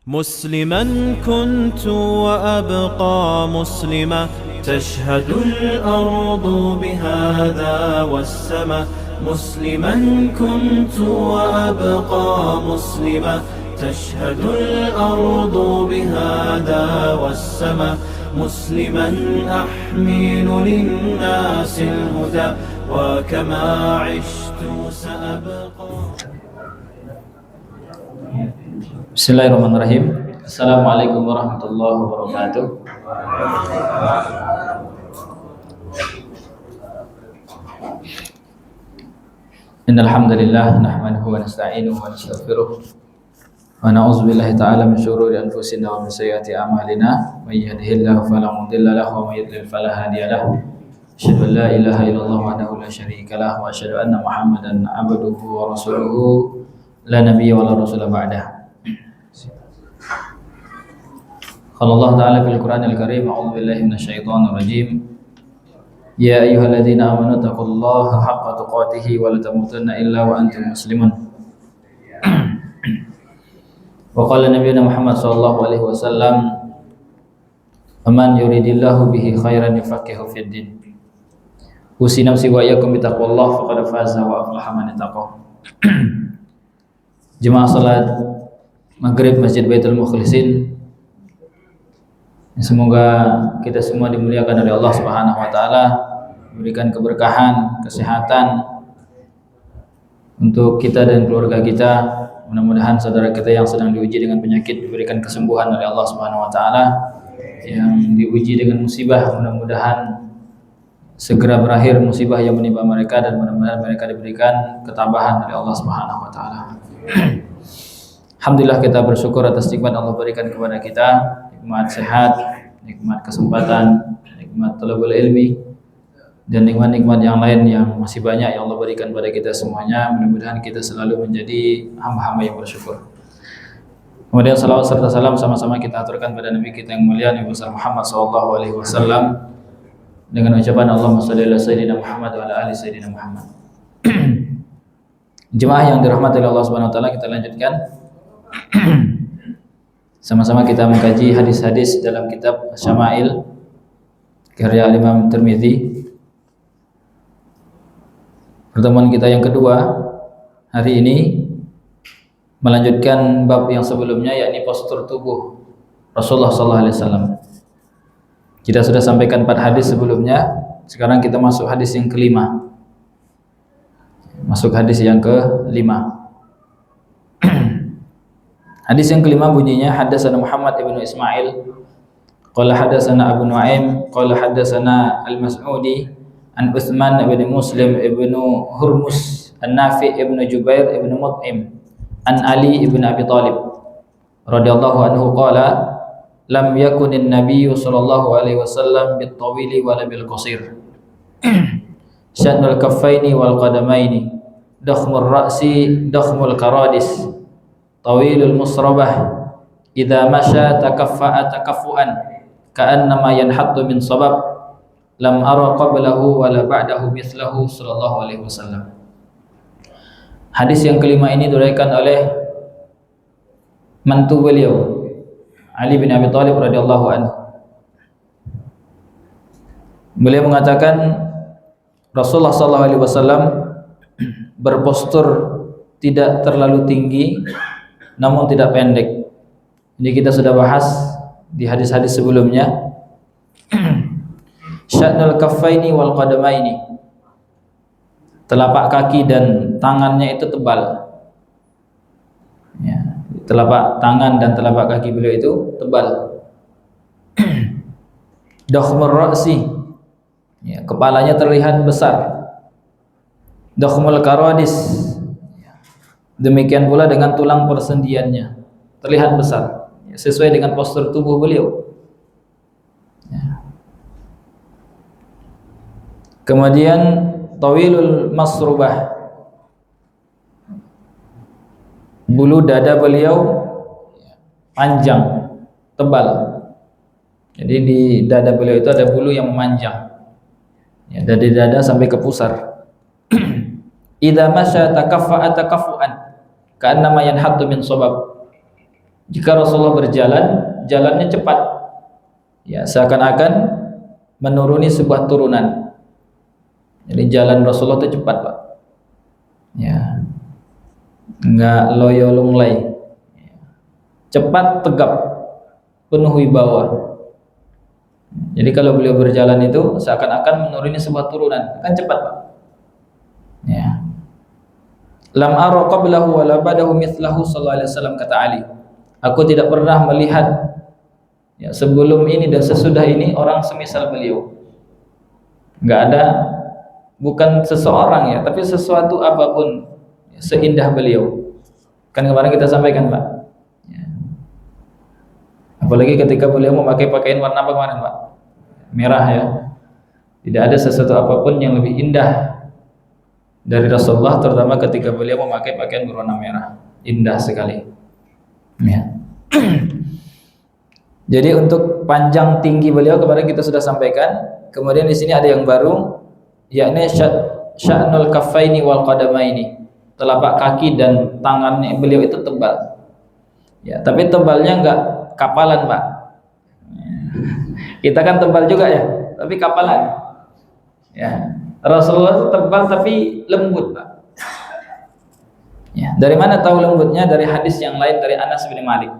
مسلما كنت وأبقى مسلما، تشهد الأرض بهذا والسماء. مسلما كنت وأبقى مسلما، تشهد الأرض بهذا والسماء. مسلما أحمل للناس الهدى، وكما عشت سأبقى. Bismillahirrahmanirrahim. Assalamualaikum warahmatullahi wabarakatuh. Innal hamdalillah nahmaduhu wa nasta'inuhu wa nastaghfiruh wa na'udzu billahi ta'ala min shururi anfusina wa min sayyiati a'malina. May yahdihillahu fala mudilla lahu wa may yudlil fala hadiya lahu. Asyhadu an la ilaha illallah wahdahu la syarika lahu wa asyhadu anna Muhammadan 'abduhu wa rasuluhu la nabiyya wa la rasula ba'dahu. Qala Allah Ta'ala fil Qur'anil Karim, a'udzu billahi minasyaitonir rajim. Ya ayyuhalladzina amanu taqullaha haqqa tuqatih wa la tamutunna illa wa antum muslimun. Wa qala nabiyuna Muhammad sallallahu alaihi wasallam, "Man yuridillahu bihi khairan yufaqihu fid din." Usi nafsi wa iyyakum bi taqwallah faqad faza wa aflaha man ittaqa. Jemaah salat Maghrib Masjid Baitul Mukhlisin, semoga kita semua dimuliakan oleh Allah Subhanahu wa taala, diberikan keberkahan, kesehatan untuk kita dan keluarga kita. Mudah-mudahan saudara kita yang sedang diuji dengan penyakit diberikan kesembuhan oleh Allah Subhanahu wa taala. Yang diuji dengan musibah, mudah-mudahan segera berakhir musibah yang menimpa mereka, dan mudah-mudahan mereka diberikan ketabahan oleh Allah Subhanahu wa taala. Alhamdulillah, kita bersyukur atas nikmat Allah berikan kepada kita, nikmat sehat, nikmat kesempatan, nikmat talabul ilmi, dan nikmat-nikmat yang lain yang masih banyak yang Allah berikan pada kita semuanya. Mudah-mudahan kita selalu menjadi hamba-hamba yang bersyukur. Kemudian salawat serta salam sama-sama kita aturkan pada Nabi kita yang mulia Nabi besar Muhammad sallallahu alaihi wasallam dengan ucapan Allahumma shalli ala sayyidina Muhammad wa ala ali sayyidina Muhammad. Jemaah yang dirahmati oleh Allah Subhanahu wa taala, kita lanjutkan. Sama-sama kita mengkaji hadis-hadis dalam kitab Syama'il karya Imam Tirmidzi. Pertemuan kita yang kedua hari ini melanjutkan bab yang sebelumnya, yakni postur tubuh Rasulullah SAW. Kita sudah sampaikan 4 hadis sebelumnya. Sekarang kita masuk hadis yang kelima. Masuk hadis yang kelima. Hadis yang kelima bunyinya, haddatsana Muhammad ibnu Ismail qala haddatsana Abu Nuaim qala haddatsana Al-Mas'udi an Utsman ibn Muslim ibnu Hurmus an-Nafi ibnu Jubair ibnu Mut'im an Ali ibn Abi Thalib radhiyallahu anhu qala lam yakunin nabiyyu sallallahu alaihi wasallam bit-tawili wala bil qasir sya'nul kaffaini wal qadamaini dakhmur ra'si dakhmul karadis tawilul musrabah idza masya takaffa'a takaffuan ka'annama yanhattu min sabab lam ara qablahu wala ba'dahu mithlahu sallallahu alaihi wasallam. Hadis yang kelima ini diriwayatkan oleh mantu beliau Ali bin Abi Thalib radhiyallahu anhu. Beliau mengatakan Rasulullah sallallahu alaihi wasallam berpostur tidak terlalu tinggi namun tidak pendek. Ini kita sudah bahas di hadis-hadis sebelumnya. Sya'nul kaffaini wal qadamaini, telapak kaki dan tangannya itu tebal. Ya, telapak tangan dan telapak kaki beliau itu tebal. Dakhmur ra'si, ya, kepalanya terlihat besar. Dakhmul karadis, demikian pula dengan tulang persendiannya terlihat besar, ya, sesuai dengan postur tubuh beliau. Ya. Kemudian tawilul masrubah, bulu dada beliau panjang, tebal. Jadi di dada beliau itu ada bulu yang memanjang, ya, dari dada sampai ke pusar. Idza masya takaffa'a takaffuan ka'annama yanhattu min sabab. Jika Rasulullah berjalan, jalannya cepat, ya seakan-akan menuruni sebuah turunan. Jadi jalan Rasulullah itu cepat, Pak. Ya, enggak loyo lunglai, cepat, tegap, penuh wibawa. Jadi kalau beliau berjalan itu seakan-akan menuruni sebuah turunan, kan cepat, Pak. Ya. Lam ara qablahu wa la ba'dahu mithlahu sallallahu alaihi wasallam, kata Ali. Aku tidak pernah melihat, ya, sebelum ini dan sesudah ini orang semisal beliau. Enggak ada, bukan seseorang ya, tapi sesuatu apapun ya, seindah beliau. Kan kemarin kita sampaikan, Pak. Ya. Apalagi ketika beliau memakai pakaian warna apa kemarin, Pak? Merah ya. Tidak ada sesuatu apapun yang lebih indah dari Rasulullah, terutama ketika beliau memakai pakaian berwarna merah. Indah sekali. Ya. Jadi untuk panjang tinggi beliau kemarin kita sudah sampaikan. Kemudian di sini ada yang baru, yakni sya'nul kaffaini wal qadamaini. Telapak kaki dan tangannya beliau itu tebal. Ya, tapi tebalnya enggak kapalan, Pak. Kita kan tebal juga ya, tapi kapalan. Ya, Rasulullah itu tebal tapi lembut, Pak. Ya, dari mana tahu lembutnya? Dari hadis yang lain dari Anas bin Malik.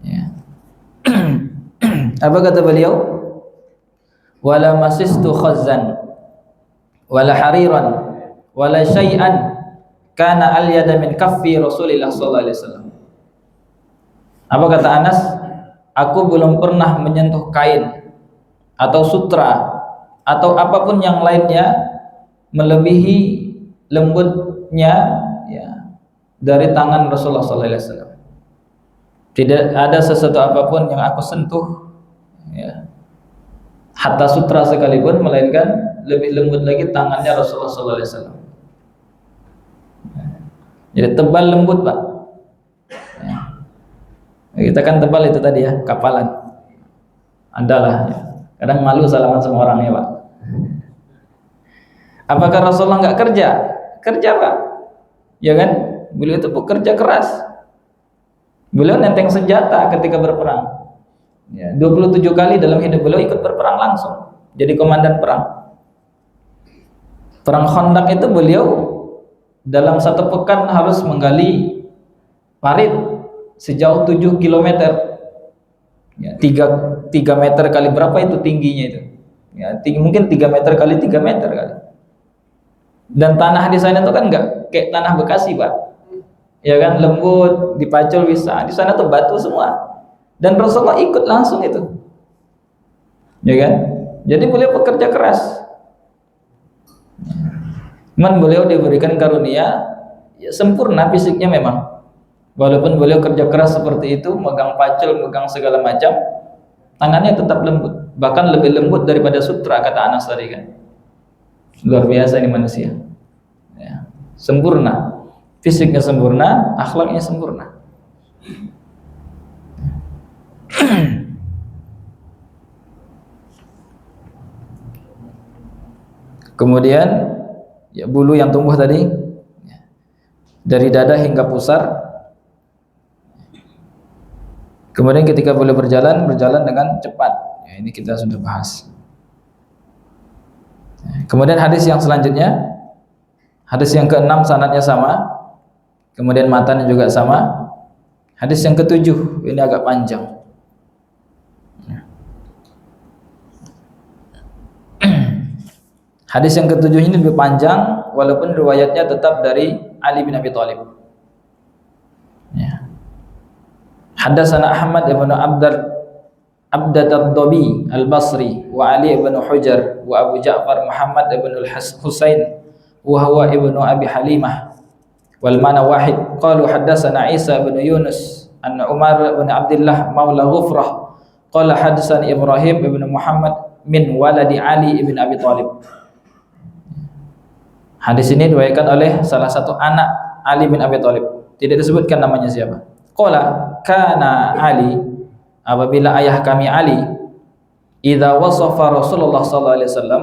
Ya. Apa kata beliau? Wala masistu khazzan wala hariran wala syai'an kana alyada min kaffi Rasulillah sallallahu alaihi wasallam. Apa kata Anas? Aku belum pernah menyentuh kain atau sutra atau apapun yang lainnya melebihi lembutnya ya dari tangan Rasulullah sallallahu alaihi wasallam. Tidak ada sesuatu apapun yang aku sentuh ya, hatta sutra sekalipun, melainkan lebih lembut lagi tangannya Rasulullah sallallahu alaihi wasallam. Jadi tebal lembut, Pak. Ya. Kita kan tebal itu tadi ya, kapalan. Adalah ya. Kadang malu salaman sama orang ya, Pak. Apakah Rasulullah nggak kerja? Kerja, Pak. Ya kan? Beliau itu bekerja keras. Beliau nenteng senjata ketika berperang. Ya, 27 kali dalam hidup beliau ikut berperang langsung. Jadi komandan perang. Perang Khandaq itu beliau dalam 1 pekan harus menggali parit sejauh 7 km. Ya, 3 meter kali berapa itu tingginya itu? Ya, mungkin 3 meter kali 3 meter kali. Dan tanah di sana itu kan enggak kayak tanah Bekasi, Pak. Ya kan, lembut, dipacul bisa. Di sana tuh batu semua. Dan Rasulullah ikut langsung itu. Ya kan? Jadi beliau bekerja keras. Cuman beliau diberikan karunia ya, sempurna fisiknya memang. Walaupun beliau kerja keras seperti itu, megang pacul, megang segala macam, tangannya tetap lembut. Bahkan lebih lembut daripada sutra, kata Anas tadi kan. Luar biasa ini manusia. Ya, sempurna. Fisiknya sempurna, akhlaknya sempurna. Kemudian ya, bulu yang tumbuh tadi ya, dari dada hingga pusar. Kemudian ketika beliau berjalan dengan cepat. Ya, ini kita sudah bahas. Kemudian hadis yang selanjutnya, hadis yang ke-6 sanadnya sama. Kemudian matanya juga sama. Hadis yang ke-7 ini agak panjang. Hadis yang ke-7 ini lebih panjang, walaupun riwayatnya tetap dari Ali bin Abi Thalib. Ya. Hadatsana Ahmad ibn Abdat ad-Dabi al-Basri wa Ali ibn Hujar wa Abu Ja'far Muhammad ibn al-Husain wa huwa ibn Abi Halimah. Wal mana wahid. Qalu hadatsana Isa bin Yunus an Umar bin Abdullah maula Ghufrah. Qala hadatsani Ibrahim bin Muhammad min waladi Ali bin Abi Thalib. Hadis ini diriwayatkan oleh salah satu anak Ali bin Abi Thalib. Tidak disebutkan namanya siapa. Qala kana Ali, apabila ayah kami Ali, idza wasafa Rasulullah sallallahu alaihi wasallam,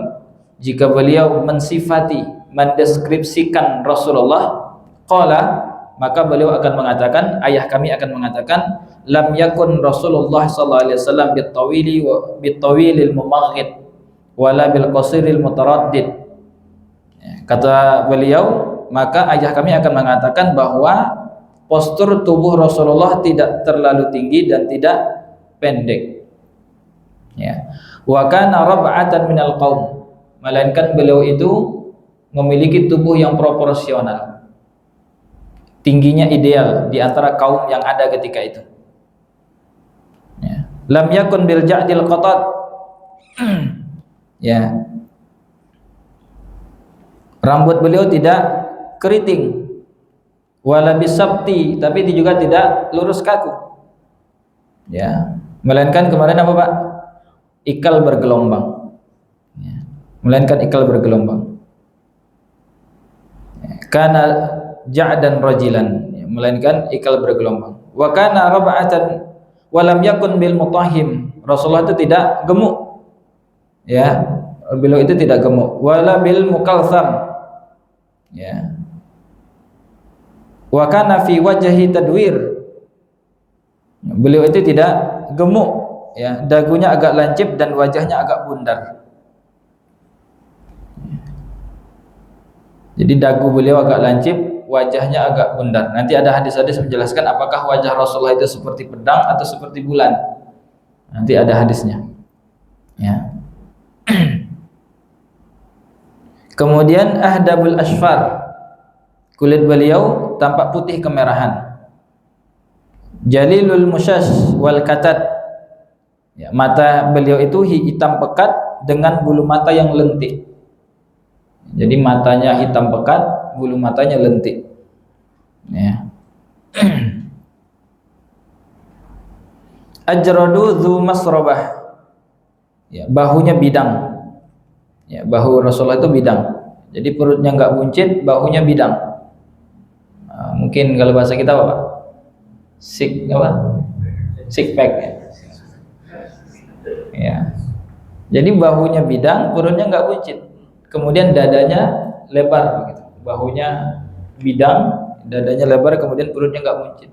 jika beliau mensifati, mendeskripsikan Rasulullah, qala, maka beliau akan mengatakan, ayah kami akan mengatakan, lam yakun Rasulullah sallallahu alaihi wasallam bitawilil mumaghid wala bil qasiril mutaraddid. Kata beliau, maka ayah kami akan mengatakan bahwa postur tubuh Rasulullah tidak terlalu tinggi dan tidak pendek. Ya. Wa kana rab'atan minal qaum, melainkan beliau itu memiliki tubuh yang proporsional, tingginya ideal di antara kaum yang ada ketika itu. Ya. Lam yakun bil ja'dil qatat. Ya. Rambut beliau tidak keriting, wala bisabti, tapi juga tidak lurus kaku. Ya. Melainkan kemarin apa Pak? Ikal bergelombang. Ya. Melainkan ikal bergelombang. Ya. Kana ja'dan rajilan, ya. Melainkan ikal bergelombang. Wa kana rab'atan walam yakun bil mutahhim. Rasulullah itu tidak gemuk. Ya. Beliau itu tidak gemuk. Wala bil mukalsam. Ya. Wa kana fi wajhi tadwir. Beliau itu tidak gemuk, ya, dagunya agak lancip dan wajahnya agak bundar. Jadi dagu beliau agak lancip, wajahnya agak bundar. Nanti ada hadis-hadis menjelaskan apakah wajah Rasulullah itu seperti pedang atau seperti bulan. Nanti ada hadisnya. Ya. Kemudian ahdabul asfar, kulit beliau tampak putih kemerahan. Jalilul musyash wal katat, ya, mata beliau itu hitam pekat dengan bulu mata yang lentik. Jadi matanya hitam pekat, bulu matanya lentik. Ya. Ajradu dzu masrabah, ya, bahunya bidang. Ya, bahu Rasulullah itu bidang. Jadi perutnya enggak buncit, bahunya bidang. Nah, mungkin kalau bahasa kita apa Pak? Six pack, ya. Ya. Jadi bahunya bidang, perutnya enggak buncit. Kemudian dadanya lebar begitu. Bahunya bidang, dadanya lebar, kemudian perutnya enggak buncit.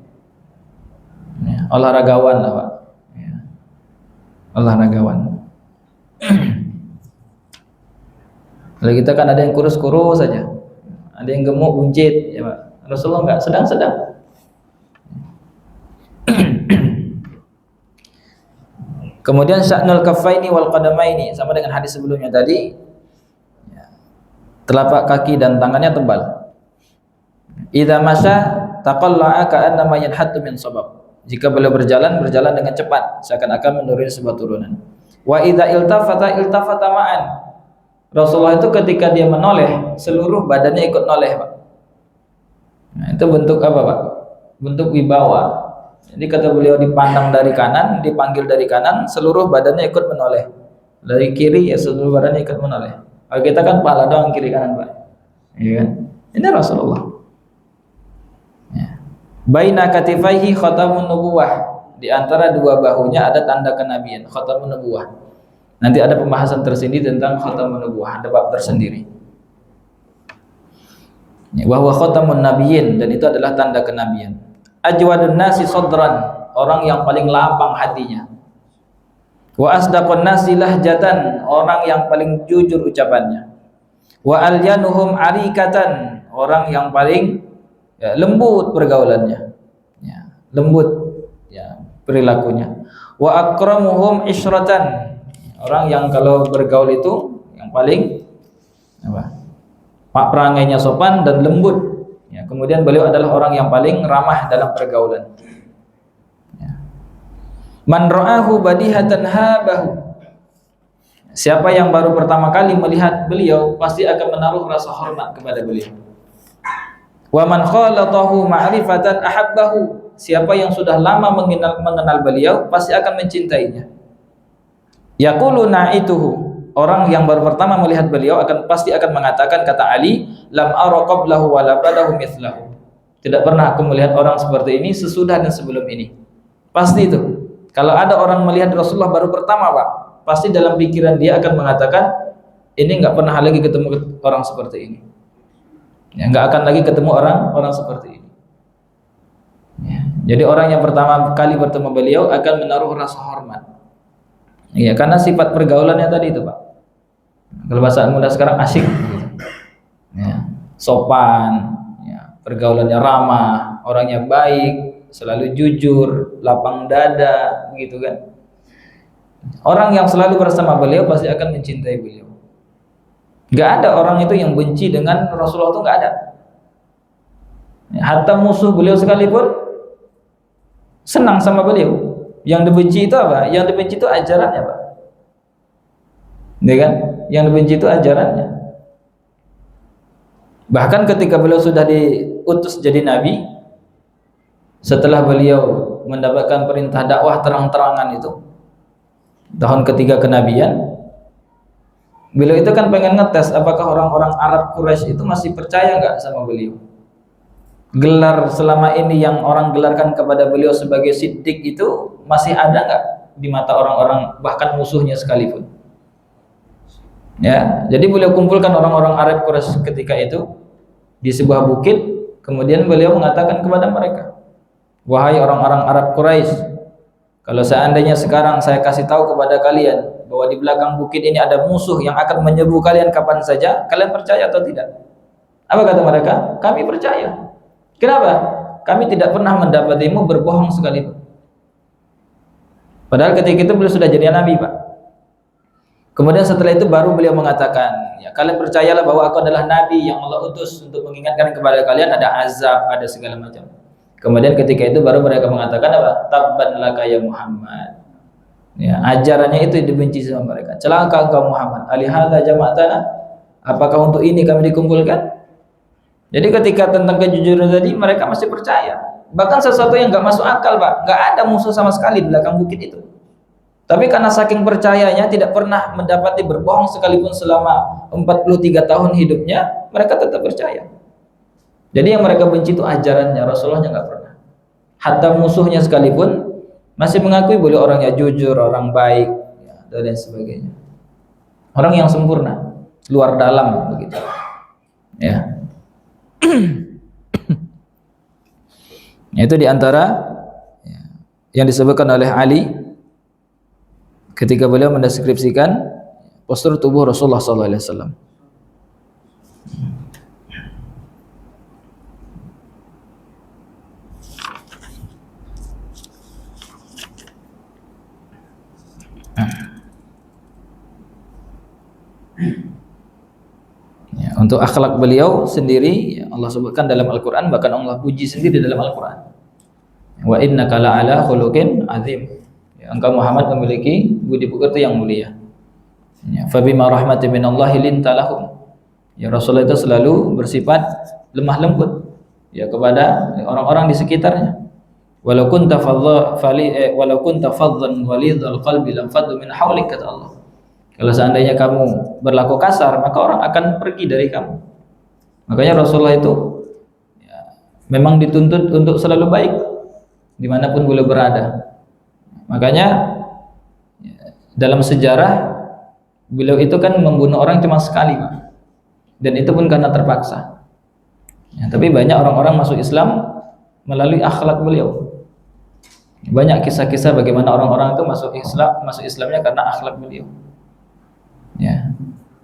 Ya, olahragawan lah Pak. Ya. Olahragawan. Kalau kita kan ada yang kurus-kurus saja, ada yang gemuk buncit, ya Pak. Rasulullah enggak, sedang-sedang. Kemudian sya'nul kaffaini wal qadamaini, sama dengan hadis sebelumnya tadi. Ya. Telapak kaki dan tangannya tebal. Idza masya taqalla'a ka'annama yanhattu min sabab. Jika beliau berjalan dengan cepat, seakan-akan menuruni sebuah turunan. Wa idza iltafata ma'an. Rasulullah itu ketika dia menoleh, seluruh badannya ikut noleh, Pak. Nah, itu bentuk apa, Pak? Bentuk wibawa. Jadi kata beliau, dipandang dari kanan, dipanggil dari kanan, seluruh badannya ikut menoleh. Dari kiri ya seluruh badannya ikut menoleh. Kalau kita kan kepala doang kiri kanan, Pak. Iya kan? Ini Rasulullah. Ya. Baina katifaihi khatamun nubuwah. Di antara dua bahunya ada tanda kenabian, khatamun nubuwah. Nanti ada pembahasan tersendiri tentang khatamun nubuwah, ada bab tersendiri. Wa huwa khatamun nabiyyin, dan itu adalah tanda kenabian. Ajwadun nasi sadran, orang yang paling lapang hatinya. Wa asdaqun nasi lahjatan, orang yang paling jujur ucapannya. Wa alyanuhum arikatan, orang yang paling lembut pergaulannya. Ya, lembut ya perilakunya. Wa akramuhum isyratan, orang yang kalau bergaul itu yang paling apa? Pak perangainya sopan dan lembut. Ya, kemudian beliau adalah orang yang paling ramah dalam pergaulan. Ya. Man ra'ahu badihatan habahu. Siapa yang baru pertama kali melihat beliau pasti akan menaruh rasa hormat kepada beliau. Wa man khalatahu ma'rifatan ahabbahu. Siapa yang sudah lama mengenal beliau pasti akan mencintainya. Yaqulu na'ituhu, orang yang baru pertama melihat beliau pasti akan mengatakan, kata Ali, lam ara qablahu wa la ba'dahu mithlahu. Tidak pernah aku melihat orang seperti ini sesudah dan sebelum ini. Pasti itu. Kalau ada orang melihat Rasulullah baru pertama, Pak, pasti dalam pikiran dia akan mengatakan, ini enggak pernah lagi ketemu orang seperti ini. Ya, enggak akan lagi ketemu orang seperti ini. Ya. Jadi orang yang pertama kali bertemu beliau akan menaruh rasa hormat. Ya, karena sifat pergaulannya tadi itu, Pak. Kalau bahasa muda sekarang asik, ya, sopan, ya, pergaulannya ramah, orangnya baik, selalu jujur, lapang dada, begitu kan. Orang yang selalu bersama beliau pasti akan mencintai beliau. Gak ada orang itu yang benci dengan Rasulullah, itu gak ada. Ya, hatta musuh beliau sekalipun senang sama beliau. Yang dibenci itu apa? Yang dibenci itu ajarannya, Pak. Ya kan? Yang dibenci itu ajarannya. Bahkan ketika beliau sudah diutus jadi nabi, setelah beliau mendapatkan perintah dakwah terang-terangan itu, tahun ketiga kenabian, beliau itu kan pengen ngetes apakah orang-orang Arab Quraisy itu masih percaya nggak sama beliau. Gelar selama ini yang orang gelarkan kepada beliau sebagai siddiq itu masih ada nggak di mata orang-orang, bahkan musuhnya sekalipun. Ya, jadi beliau kumpulkan orang-orang Arab Quraisy ketika itu di sebuah bukit, kemudian beliau mengatakan kepada mereka, wahai orang-orang Arab Quraisy, kalau seandainya sekarang saya kasih tahu kepada kalian bahwa di belakang bukit ini ada musuh yang akan menyerbu kalian kapan saja, kalian percaya atau tidak? Apa kata mereka? Kami percaya. Kenapa? Kami tidak pernah mendapatimu berbohong sekalipun. Padahal ketika itu beliau sudah jadi nabi, Pak. Kemudian setelah itu baru beliau mengatakan, ya, kalian percayalah bahwa aku adalah nabi yang Allah utus untuk mengingatkan kepada kalian ada azab, ada segala macam. Kemudian ketika itu baru mereka mengatakan apa? Tabban laka ya Muhammad. Ya, ajarannya itu dibenci sama mereka. Celaka engkau Muhammad. Alihadza jama'tana? Apakah untuk ini kami dikumpulkan? Jadi ketika tentang kejujuran tadi mereka masih percaya. Bahkan sesuatu yang nggak masuk akal, Pak. Nggak ada musuh sama sekali di belakang bukit itu. Tapi karena saking percayanya, tidak pernah mendapati berbohong sekalipun selama 43 tahun hidupnya, mereka tetap percaya. Jadi yang mereka benci itu ajarannya, Rasulullahnya nggak pernah. Hatta musuhnya sekalipun masih mengakui beliau orangnya jujur, orang baik, ya, dan lain sebagainya. Orang yang sempurna, luar dalam begitu. Ya. Itu diantara yang disebutkan oleh Ali ketika beliau mendeskripsikan postur tubuh Rasulullah SAW. Ya, untuk akhlak beliau sendiri Allah sebutkan dalam Al-Quran, bahkan Allah puji sendiri dalam Al-Quran. Wa innaka la'ala khuluqin azim. Ya, engkau Muhammad memiliki budi pekerti yang mulia. Ya, fa bima rahmatin minallahi linta lahum. Ya, Rasulullah itu selalu bersifat lemah lembut ya kepada orang-orang di sekitarnya. Walau kunta faddan walidhal qalbi lam faddu min hawlik, kata Allah. Kalau seandainya kamu berlaku kasar, maka orang akan pergi dari kamu. Makanya Rasulullah itu ya, memang dituntut untuk selalu baik dimanapun beliau berada. Makanya ya, dalam sejarah beliau itu kan membunuh orang cuma sekali, Pak. Dan itu pun karena terpaksa. Ya, tapi banyak orang-orang masuk Islam melalui akhlak beliau. Banyak kisah-kisah bagaimana orang-orang itu masuk Islamnya karena akhlak beliau. Ya.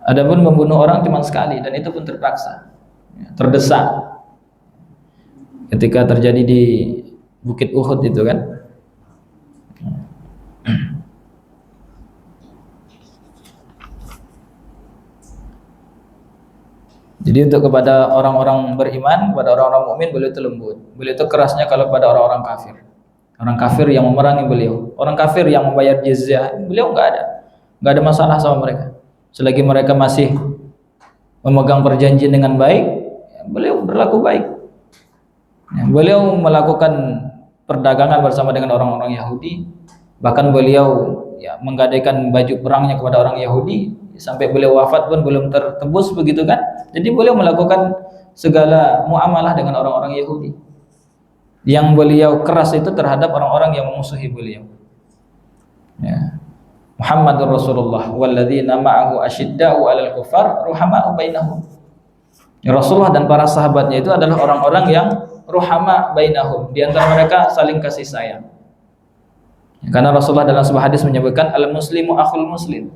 Adapun membunuh orang cuma sekali dan itu pun terpaksa. Ya, terdesak. Ketika terjadi di Bukit Uhud itu kan. Jadi untuk kepada orang-orang beriman, kepada orang-orang mukmin beliau itu lembut. Beliau itu kerasnya kalau pada orang-orang kafir. Orang kafir yang memerangi beliau, orang kafir yang membayar jizyah, beliau nggak ada masalah sama mereka. Selagi mereka masih memegang perjanjian dengan baik, ya, beliau berlaku baik. Ya, beliau melakukan perdagangan bersama dengan orang-orang Yahudi, bahkan beliau ya, menggadaikan baju perangnya kepada orang Yahudi, sampai beliau wafat pun belum tertebus begitu kan. Jadi beliau melakukan segala muamalah dengan orang-orang Yahudi. Yang beliau keras itu terhadap orang-orang yang memusuhi beliau. Ya. Muhammadur Rasulullah walladzina ma'ahu asyidda'u 'alal kuffar ruhama'u bainahum. Ya, Rasulullah dan para sahabatnya itu adalah orang-orang yang ruhama bainahum, di antara mereka saling kasih sayang. Karena Rasulullah dalam sebuah hadis menyebutkan al-muslimu akhul muslim.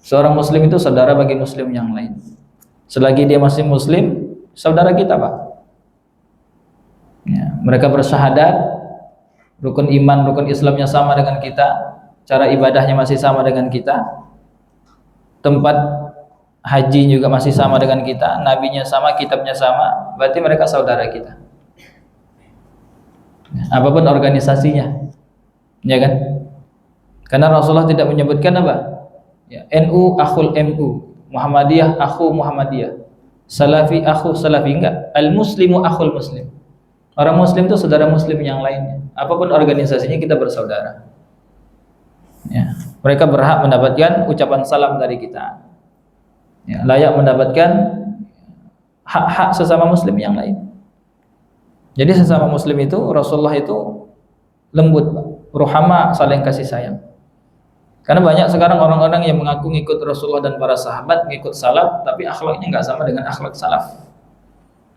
Seorang muslim itu saudara bagi muslim yang lain. Selagi dia masih muslim, saudara kita, Pak. Ya, mereka bersyahadat, rukun iman, rukun Islamnya sama dengan kita, cara ibadahnya masih sama dengan kita, tempat haji juga masih sama dengan kita, nabinya sama, kitabnya sama, berarti mereka saudara kita. Apapun organisasinya, ya kan? Karena Rasulullah tidak menyebutkan apa? Ya, NU akhul MU, Muhammadiyah akhu Muhammadiyah, Salafi akhu Salafi, enggak. Al-muslimu akhul muslim. Orang muslim itu saudara muslim yang lainnya. Apapun organisasinya kita bersaudara. Ya, mereka berhak mendapatkan ucapan salam dari kita. Ya, layak mendapatkan hak-hak sesama muslim yang lain. Jadi sesama muslim itu Rasulullah itu lembut, Pak. Ruhama, saling kasih sayang. Karena banyak sekarang orang-orang yang mengaku ngikut Rasulullah dan para sahabat, ngikut salaf, tapi akhlaknya nggak sama dengan akhlak salaf.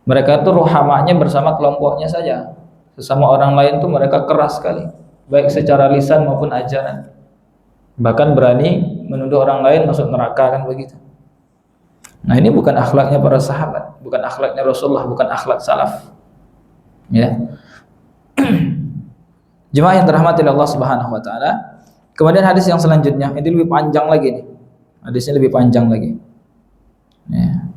Mereka tuh ruhamanya bersama kelompoknya saja. Sesama orang lain tuh mereka keras sekali, baik secara lisan maupun ajaran. Bahkan berani menuduh orang lain masuk neraka, kan begitu. Nah, ini bukan akhlaknya para sahabat, bukan akhlaknya Rasulullah, bukan akhlak salaf. Ya. Jemaah yang dirahmati Allah Subhanahu wa taala. Kemudian hadis yang selanjutnya, ini lebih panjang lagi nih. Hadisnya lebih panjang lagi. Ya.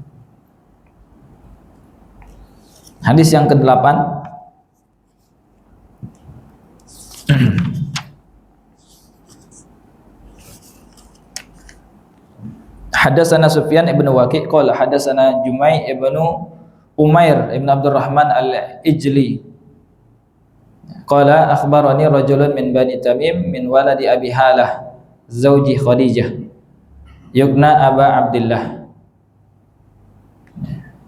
Hadis yang ke-8. Hadatsana Sufyan ibn Waqi' qala hadatsana Jumai ibn Umair ibn Abdurrahman al-Ijli qala akhbarani rajulun min Bani Tamim min waladi Abi Halah zauji Khadijah yukna Aba Abdillah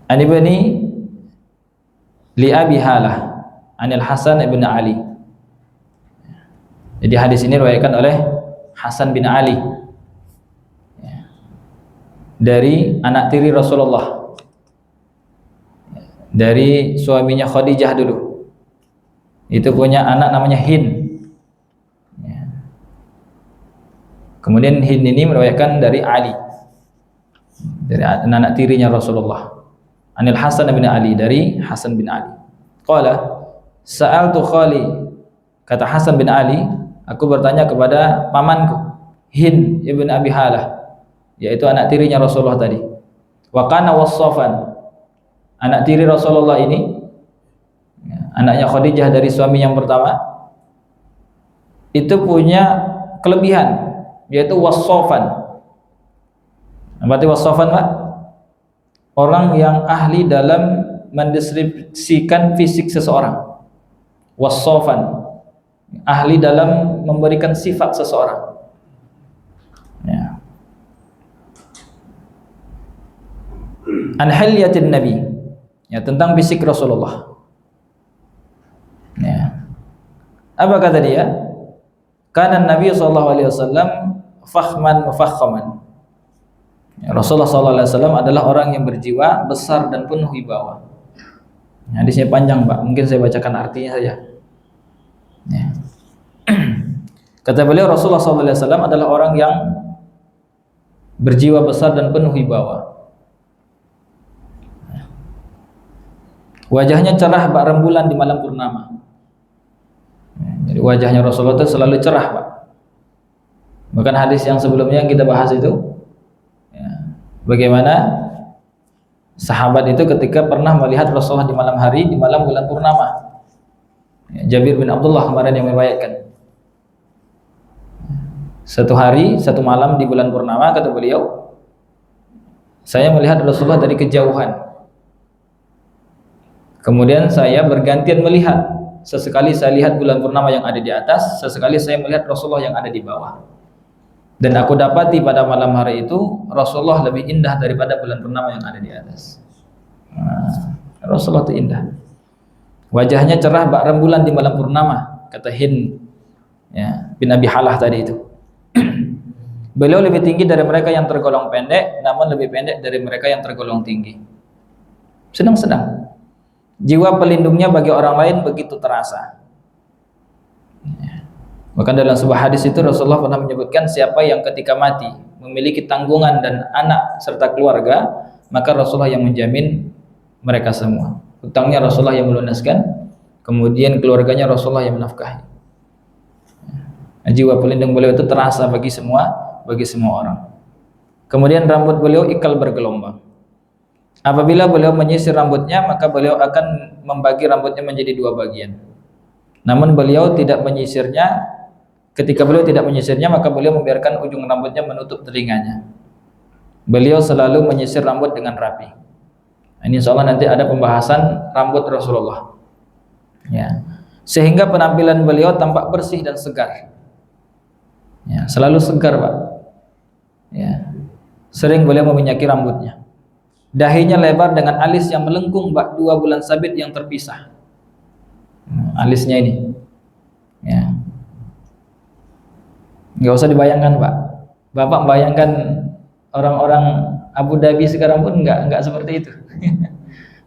ani bani li Abi Halah anil Hasan ibn Ali. Jadi hadis ini diriwayatkan oleh Hasan bin Ali dari anak tiri Rasulullah, dari suaminya Khadijah dulu. Itu punya anak namanya Hind. Kemudian Hind ini meriwayatkan dari Ali, dari anak tirinya Rasulullah. Anil Hasan bin Ali, dari Hasan bin Ali. Qala sa'altu khali, kata Hasan bin Ali, aku bertanya kepada pamanku Hind ibn Abi Halah, yaitu anak tirinya Rasulullah tadi. Wa kana wassafan, anak tiri Rasulullah ini, anaknya Khadijah dari suami yang pertama, itu punya kelebihan, yaitu wassafan. Berarti wassafan, Pak, orang yang ahli dalam mendeskripsikan fisik seseorang. Wassafan, ahli dalam memberikan sifat seseorang. Ya. An hilyatin Nabi, ya, tentang fisik Rasulullah. Ya. Apa kata dia? Kana Nabi sallallahu alaihi wasallam fakhman mufakhaman. Ya, Rasulullah sallallahu alaihi wasallam adalah orang yang berjiwa besar dan penuh wibawa. Ya, hadisnya panjang, Pak. Mungkin saya bacakan artinya saja. Ya. Kata beliau, Rasulullah sallallahu alaihi wasallam adalah orang yang berjiwa besar dan penuh wibawa. Wajahnya cerah bak rembulan di malam purnama. Jadi wajahnya Rasulullah itu selalu cerah, Pak. Bahkan hadis yang sebelumnya yang kita bahas itu, ya, bagaimana sahabat itu ketika pernah melihat Rasulullah di malam hari, di malam bulan purnama. Ya, Jabir bin Abdullah kemarin yang meriwayatkan. Satu hari, satu malam di bulan purnama, kata beliau, saya melihat Rasulullah dari kejauhan. Kemudian saya bergantian melihat. Sesekali saya lihat bulan purnama yang ada di atas, sesekali saya melihat Rasulullah yang ada di bawah. Dan aku dapati pada malam hari itu Rasulullah lebih indah daripada bulan purnama yang ada di atas. Rasulullah itu indah. Wajahnya cerah bak rembulan di malam purnama, kata Hind, ya, bin Abi Halah tadi itu. Beliau lebih tinggi dari mereka yang tergolong pendek, namun lebih pendek dari mereka yang tergolong tinggi. Sedang-sedang. Jiwa pelindungnya bagi orang lain begitu terasa. Bahkan dalam sebuah hadis itu Rasulullah pernah menyebutkan siapa yang ketika mati memiliki tanggungan dan anak serta keluarga, maka Rasulullah yang menjamin mereka semua. Hutangnya Rasulullah yang melunaskan, kemudian keluarganya Rasulullah yang menafkahi. Jiwa pelindung beliau itu terasa bagi semua orang. Kemudian rambut beliau ikal bergelombang. Apabila beliau menyisir rambutnya, maka beliau akan membagi rambutnya menjadi dua bagian. Namun beliau tidak menyisirnya. Ketika beliau tidak menyisirnya, maka beliau membiarkan ujung rambutnya menutup telinganya. Beliau selalu menyisir rambut dengan rapi. Ini insyaallah nanti ada pembahasan rambut Rasulullah. Ya. Sehingga penampilan beliau tampak bersih dan segar. Ya, selalu segar, Pak. Ya. Sering beliau meminyaki rambutnya. Dahinya lebar dengan alis yang melengkung bak 2 bulan sabit yang terpisah. Alisnya ini. Ya. Nggak usah dibayangkan, Pak. Bapak bayangkan orang-orang Abu Dhabi sekarang pun nggak seperti itu.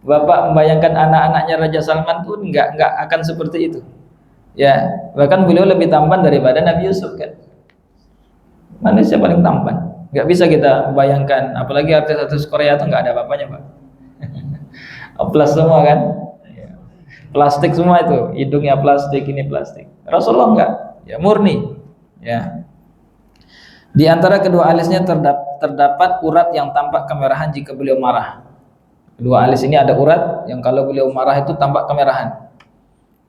Bapak membayangkan anak-anaknya Raja Salman pun nggak akan seperti itu. Ya, bahkan beliau lebih tampan daripada Nabi Yusuf kan. Manusia paling tampan. Nggak bisa kita bayangkan, apalagi artis-artis Korea itu nggak ada apa-apanya, Pak. Oplas semua kan. Plastik semua itu, hidungnya plastik, ini plastik. Rasulullah enggak, ya murni. Ya. Di antara kedua alisnya terdapat urat yang tampak kemerahan jika beliau marah. Kedua alis ini ada urat yang kalau beliau marah itu tampak kemerahan.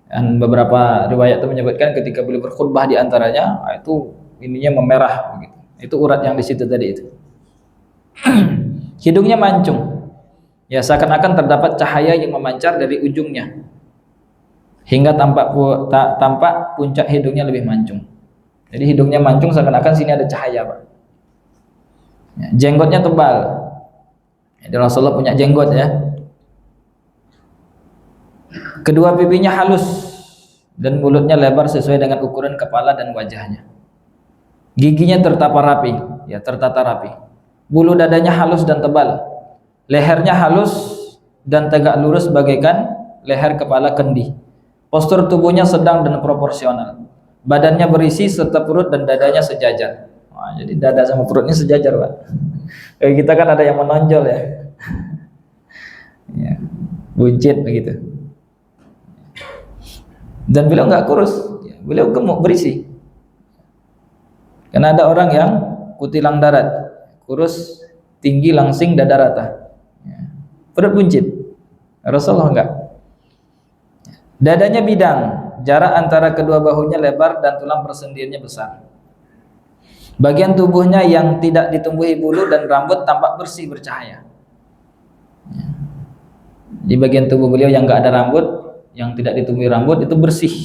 Dan beberapa riwayat itu menyebutkan ketika beliau berkhutbah di antaranya itu ininya memerah begitu. Itu urat yang di situ tadi itu. Hidungnya mancung. Ya, seakan-akan terdapat cahaya yang memancar dari ujungnya. Hingga tampak puncak hidungnya lebih mancung. Jadi hidungnya mancung seakan-akan sini ada cahaya, Pak. Ya, jenggotnya tebal. Jadi Rasulullah punya jenggot ya. Kedua pipinya halus dan mulutnya lebar sesuai dengan ukuran kepala dan wajahnya. Giginya tertata rapi, ya tertata rapi. Bulu dadanya halus dan tebal. Lehernya halus dan tegak lurus bagaikan leher kepala kendi. Postur tubuhnya sedang dan proporsional. Badannya berisi serta perut dan dadanya sejajar. Wah, jadi dada sama perutnya sejajar, Pak. Kita kan ada yang menonjol ya. Ya, buncit begitu. Dan beliau nggak kurus, beliau gemuk berisi. Karena ada orang yang kutilang darat, kurus, tinggi, langsing, dada rata. Ya. Perut buncit. Rasulullah enggak. Dadanya bidang, jarak antara kedua bahunya lebar dan tulang persendiannya besar. Bagian tubuhnya yang tidak ditumbuhi bulu dan rambut tampak bersih bercahaya. Ya. Di bagian tubuh beliau yang enggak ada rambut, yang tidak ditumbuhi rambut itu bersih.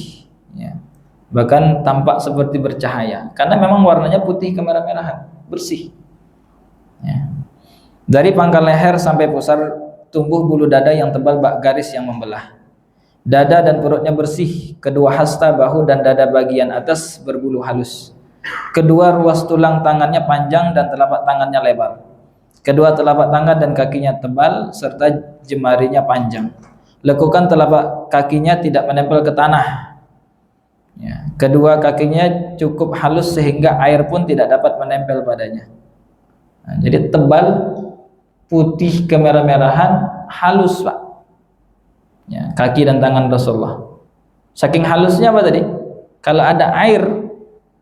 Ya. Bahkan tampak seperti bercahaya karena memang warnanya putih kemerah-merahan, bersih. Ya. Dari pangkal leher sampai pusar tumbuh bulu dada yang tebal bak garis yang membelah. Dada dan perutnya bersih, kedua hasta bahu dan dada bagian atas berbulu halus. Kedua ruas tulang tangannya panjang dan telapak tangannya lebar. Kedua telapak tangan dan kakinya tebal serta jemarinya panjang. Lekukan telapak kakinya tidak menempel ke tanah. Ya. Kedua kakinya cukup halus sehingga air pun tidak dapat menempel padanya. Nah, jadi tebal, putih kemerah-merahan, halus, Pak. Ya, kaki dan tangan Rasulullah. Saking halusnya apa tadi? Kalau ada air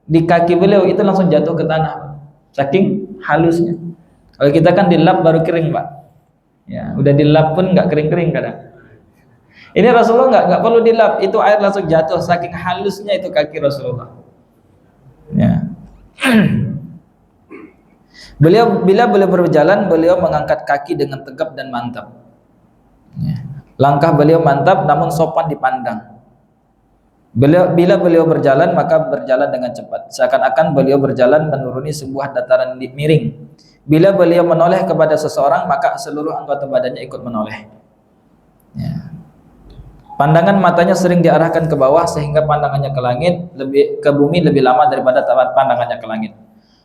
di kaki beliau itu langsung jatuh ke tanah. Saking halusnya. Kalau kita kan dilap baru kering, Pak. Ya, udah dilap pun nggak kering-kering kadang. Ini Rasulullah nggak perlu dilap, itu air langsung jatuh. Saking halusnya itu kaki Rasulullah. Ya. Bila beliau berjalan, beliau mengangkat kaki dengan tegap dan mantap. Ya. Langkah beliau mantap namun sopan dipandang. Bila beliau berjalan maka berjalan dengan cepat, seakan-akan beliau berjalan menuruni sebuah dataran miring. Bila beliau menoleh kepada seseorang maka seluruh anggota badannya ikut menoleh. Ya. Pandangan matanya sering diarahkan ke bawah sehingga pandangannya ke langit ke bumi lebih lama daripada pandangannya ke langit.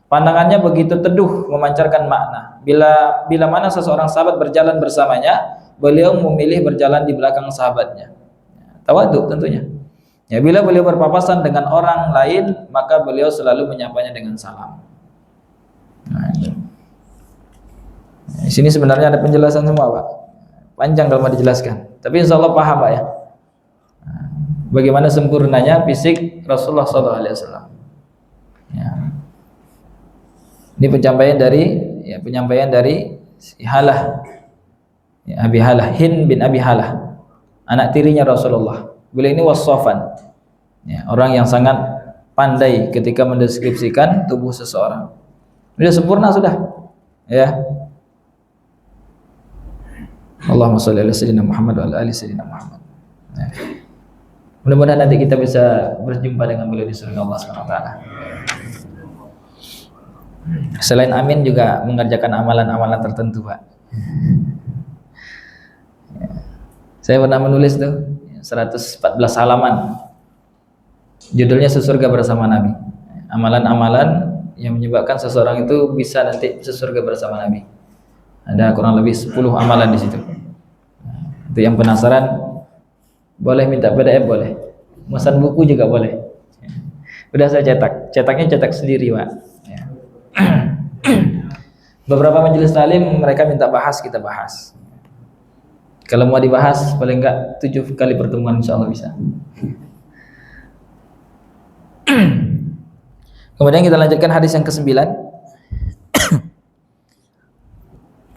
Pandangannya begitu teduh, memancarkan makna. Bila mana seseorang sahabat berjalan bersamanya, beliau memilih berjalan di belakang sahabatnya. Tawadhu tentunya. Ya, bila beliau berpapasan dengan orang lain, maka beliau selalu menyapanya dengan salam. Nah, ini. Di sini sebenarnya ada penjelasan semua, Pak. Panjang kalau mau dijelaskan. Tapi insya Allah paham, Pak ya. Bagaimana sempurnanya fisik Rasulullah SAW. Ya. Ini penyampaian dari si Halah, ya, Abi Halah, Hind bin Abi Halah, anak tirinya Rasulullah. Beliau ini wasofan, ya, orang yang sangat pandai ketika mendeskripsikan tubuh seseorang. Sudah sempurna sudah, ya. Allahumma sholli ala sayyidina Muhammad wa ala ali sayyidina Muhammad. Ya. Mudah-mudahan nanti kita bisa berjumpa dengan beliau di surga Allah Subhanahu wa taala. Selain amin juga mengerjakan amalan-amalan tertentu, Pak. Saya pernah menulis tuh 114 halaman. Judulnya Sesurga Bersama Nabi. Amalan-amalan yang menyebabkan seseorang itu bisa nanti sesurga bersama Nabi. Ada kurang lebih 10 amalan di situ. Itu yang penasaran boleh minta PDF, boleh. Memesan buku juga boleh. Udah saya cetak. Cetaknya cetak sendiri, Pak. Beberapa majelis talim mereka minta bahas, kita bahas. Kalau mau dibahas paling enggak 7 kali pertemuan insyaallah bisa. Kemudian kita lanjutkan hadis yang ke-9.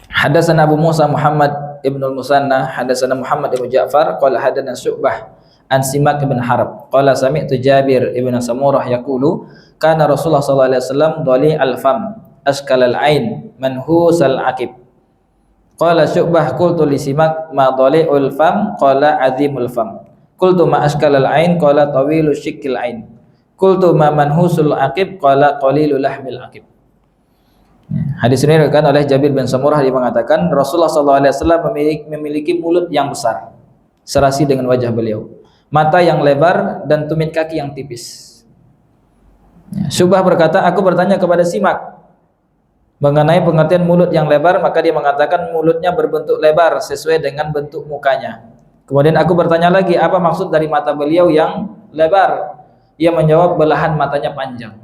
Hadatsana Abu Musa Muhammad ibn al-Musanna, hadatsana Muhammad ibn Ja'far, qala hadatsana Syu'bah an Simak ibn Harb, qala sami'tu Jabir ibn Samurah yaqulu, kana Rasulullah sallallahu alaihi wasallam dhali al-fam, askal al-ain, manhus al-aqib. Qala Syu'bah qultu li Simak ma dhali'ul fam, qala azimul fam. Qultu ma askal al-ain, qala tawilu syikil ain. Qultu ma manhusul aqib, qala qalilul lahmil aqib. Hadis ini diriwayatkan oleh Jabir bin Samurah, dia mengatakan Rasulullah SAW memiliki mulut yang besar, serasi dengan wajah beliau, mata yang lebar dan tumit kaki yang tipis. Syu'bah berkata, aku bertanya kepada Simak mengenai pengertian mulut yang lebar, maka dia mengatakan mulutnya berbentuk lebar sesuai dengan bentuk mukanya. Kemudian aku bertanya lagi, apa maksud dari mata beliau yang lebar? Ia menjawab, belahan matanya panjang.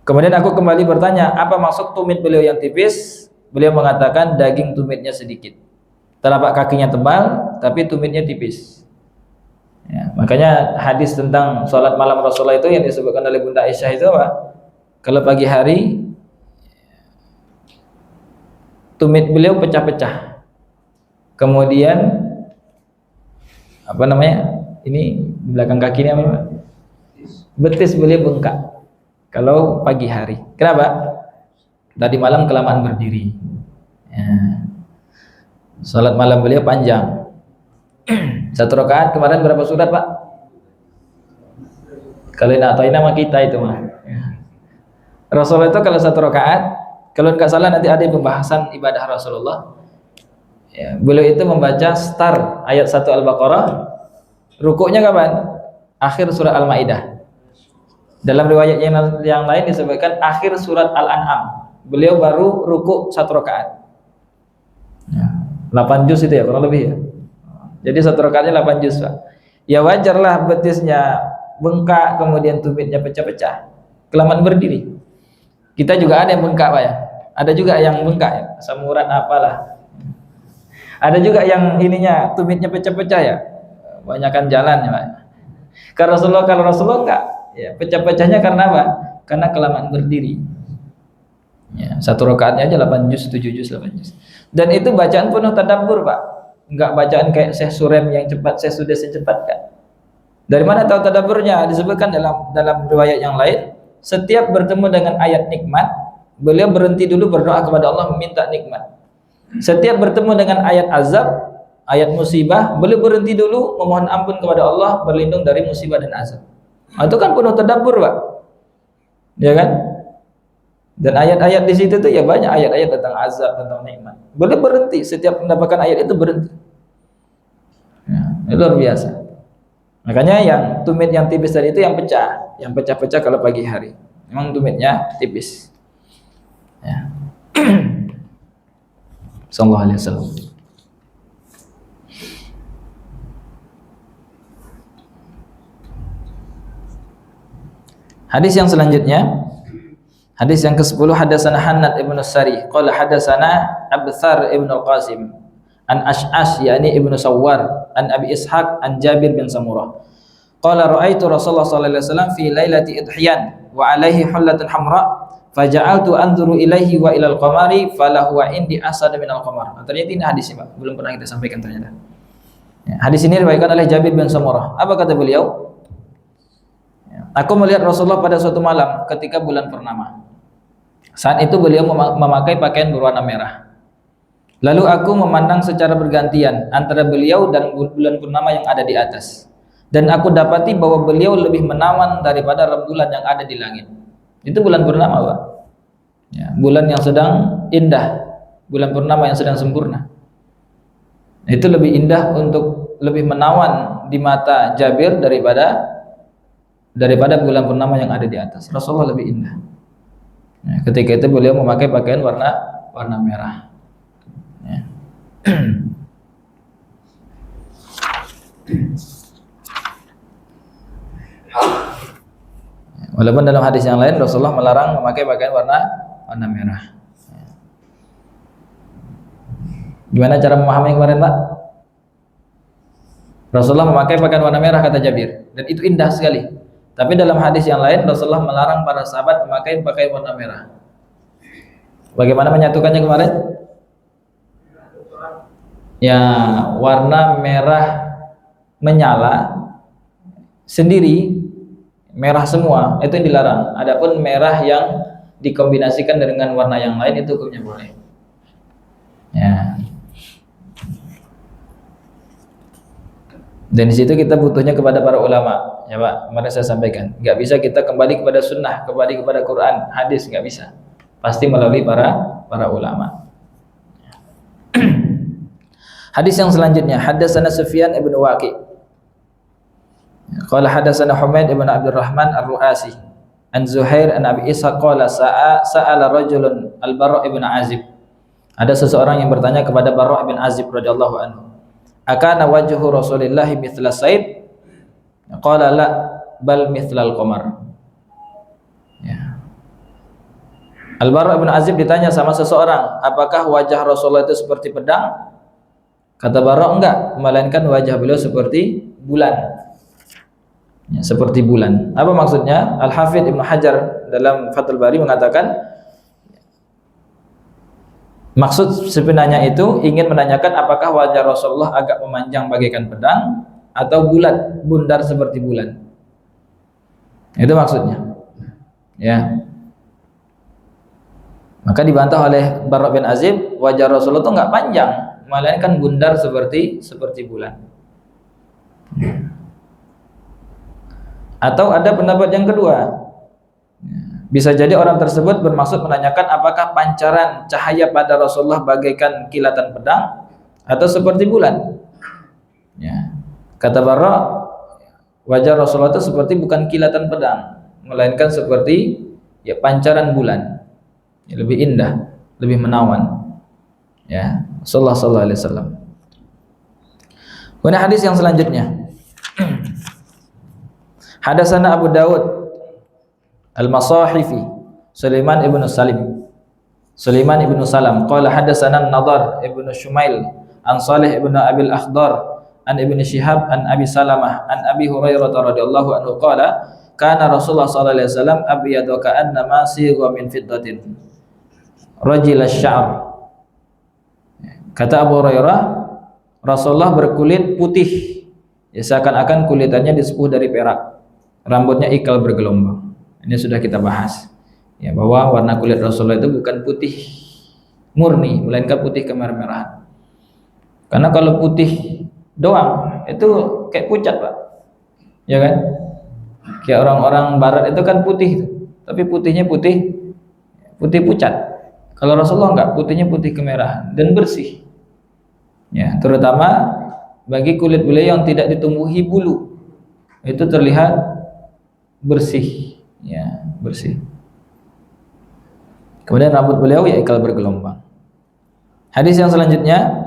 Kemudian aku kembali bertanya, apa maksud tumit beliau yang tipis? Beliau mengatakan daging tumitnya sedikit, telapak kakinya tebal, tapi tumitnya tipis. Ya, makanya hadis tentang sholat malam Rasulullah itu yang disebutkan oleh Bunda Aisyah itu apa? Kalau pagi hari tumit beliau pecah-pecah, kemudian apa namanya? Ini di belakang kaki ini apa? Betis beliau bengkak. Kalau pagi hari, kenapa? Tadi malam kelamaan berdiri. Ya. Salat malam beliau panjang. 1 rakaat kemarin berapa surat, Pak? Kalau nak tahu nama kita itu mah. Ya. Rasulullah itu kalau 1 rakaat, kalau enggak salah nanti ada pembahasan ibadah Rasulullah. Ya, beliau itu membaca start ayat 1 Al-Baqarah, rukuknya kapan? Akhir surah Al-Maidah. Dalam riwayat yang lain disebutkan akhir surat Al-An'am. Beliau baru rukuk 1 rakaat. Ya, 8 juz itu ya kurang lebih ya. Jadi 1 rakaatnya 8 juz, Pak. Ya wajarlah betisnya bengkak, kemudian tumitnya pecah-pecah, kelamaan berdiri. Kita juga ada yang bengkak, Pak ya. Ada juga yang bengkak ya, samuran apalah. Ada juga yang ininya tumitnya pecah-pecah ya. Banyakan jalan ya, Pak. Kalau Rasulullah enggak. Ya, pecah-pecahnya karena apa? Karena kelamaan berdiri. Ya, 1 rakaatnya aja 8 juz, 7 juz, 8 juz. Dan itu bacaan penuh tadabbur, Pak. Enggak bacaan kayak Syekh Surem yang cepat, Syekh sudah secepat kan. Dari mana tahu tadabburnya? Disebutkan dalam riwayat yang lain, setiap bertemu dengan ayat nikmat, beliau berhenti dulu berdoa kepada Allah meminta nikmat. Setiap bertemu dengan ayat azab, ayat musibah, beliau berhenti dulu memohon ampun kepada Allah, berlindung dari musibah dan azab. Itu kan penuh tadabbur, Pak. Ya kan? Dan ayat-ayat di situ tuh ya banyak ayat-ayat tentang azab, tentang nikmat. Boleh berhenti, setiap mendapatkan ayat itu berhenti. Ya, itu luar biasa. Makanya yang tumit yang tipis tadi itu yang pecah, yang pecah-pecah kalau pagi hari. Memang tumitnya tipis. Ya. Sallallahu alaihi wasallam. Hadis yang selanjutnya, hadis yang ke-10, hadatsana Hannad ibnu Sari qala hadatsana Abthar ibnu Al-Qasim an Ash'ash yakni ibnu Sawwar an Abi Ishaq an Jabir bin Samurah qala ra'aitu Rasulullah sallallahu alaihi wasallam fi lailati idhyan wa alaihi hullatun hamra faja'altu anzuru ilaihi wa ilal qamari falahu indi asad minal qamar. Ternyata ini hadisnya, Pak. Belum pernah kita sampaikan ternyata. Ya, hadis ini diriwayatkan oleh Jabir bin Samurah. Apa kata beliau? Aku melihat Rasulullah pada suatu malam ketika bulan purnama. Saat itu beliau memakai pakaian berwarna merah. Lalu aku memandang secara bergantian antara beliau dan bulan purnama yang ada di atas. Dan aku dapati bahwa beliau lebih menawan daripada rembulan yang ada di langit. Itu bulan purnama, Pak. Ya, bulan yang sedang indah, bulan purnama yang sedang sempurna. Itu lebih indah untuk lebih menawan di mata Jabir daripada bulan purnama yang ada di atas. Rasulullah lebih indah. Ya, ketika itu beliau memakai pakaian warna merah. Ya. Walaupun dalam hadis yang lain Rasulullah melarang memakai pakaian warna merah. Gimana cara memahami kemarin, Pak? Rasulullah memakai pakaian warna merah kata Jabir, dan itu indah sekali. Tapi dalam hadis yang lain Rasulullah melarang para sahabat memakai pakaian warna merah. Bagaimana menyatukannya kemarin? Ya, warna merah menyala sendiri, merah semua, itu yang dilarang. Adapun merah yang dikombinasikan dengan warna yang lain itu hukumnya boleh. Ya. Dan di situ kita butuhnya kepada para ulama, ya Pak. Kemarin saya sampaikan, nggak bisa kita kembali kepada sunnah, kembali kepada Quran, hadis, nggak bisa. Pasti melalui para ulama. Hadis yang selanjutnya, hadatsana Sufyan ibn Waqi. Qala hadatsana Humaid ibn Abdurrahman Ar-Ru'asi an Zuhair an Abi Ishaq qala sa'ala rajulun Al-Bara' ibn Azib. Ada seseorang yang bertanya kepada Bara' bin Azib radhiyallahu anhu, akana wajhu Rasulillah mithla saib? Qala la bal mithlal qamar. Ya. Al-Bara' bin Azib ditanya sama seseorang, apakah wajah Rasulullah itu seperti pedang? Kata Bara' enggak, melainkan wajah beliau seperti bulan. Ya, seperti bulan. Apa maksudnya? Al-Hafidz Ibnu Hajar dalam Fathul Bari mengatakan, maksud sebenarnya itu ingin menanyakan apakah wajah Rasulullah agak memanjang bagaikan pedang atau bulat, bundar seperti bulan. Itu maksudnya. Ya. Maka dibantah oleh Bara' bin Azib, wajah Rasulullah itu enggak panjang, melainkan bundar seperti bulan. Atau ada pendapat yang kedua, bisa jadi orang tersebut bermaksud menanyakan apakah pancaran cahaya pada Rasulullah bagaikan kilatan pedang atau seperti bulan. Ya. Kata Bara', wajah Rasulullah itu seperti bukan kilatan pedang, melainkan seperti ya pancaran bulan, ya, lebih indah, lebih menawan. Ya, sallallahu alaihi wasallam. Kemudian hadis yang selanjutnya, hadatsana Abu Dawud Al-Masahifi Sulaiman ibn Salam qala hadatsana An-Nadhr ibn Shumail an Salih ibn Abil Akhdar an Ibn Shihab an Abi Salamah an Abi Hurairah radhiyallahu anhu qala kana Rasulullah sallallahu alaihi wasallam abyadu ka'annama sigha min fiddatin rajil asy-sya'r. Kata Abu Hurairah, Rasulullah berkulit putih, ya, seakan-akan kulitannya disepuh dari perak, rambutnya ikal bergelombang. Ini sudah kita bahas, ya, bahwa warna kulit Rasulullah itu bukan putih murni, melainkan putih kemerah-merahan. Karena kalau putih doang itu kayak pucat, Pak, ya kan? Kayak orang-orang Barat itu kan putih, tapi putihnya putih pucat. Kalau Rasulullah enggak, putihnya putih kemerahan dan bersih. Ya, terutama bagi kulit beliau yang tidak ditumbuhi bulu, itu terlihat bersih, ya, bersih. Kemudian rambut beliau ya ikal bergelombang. Hadis yang selanjutnya,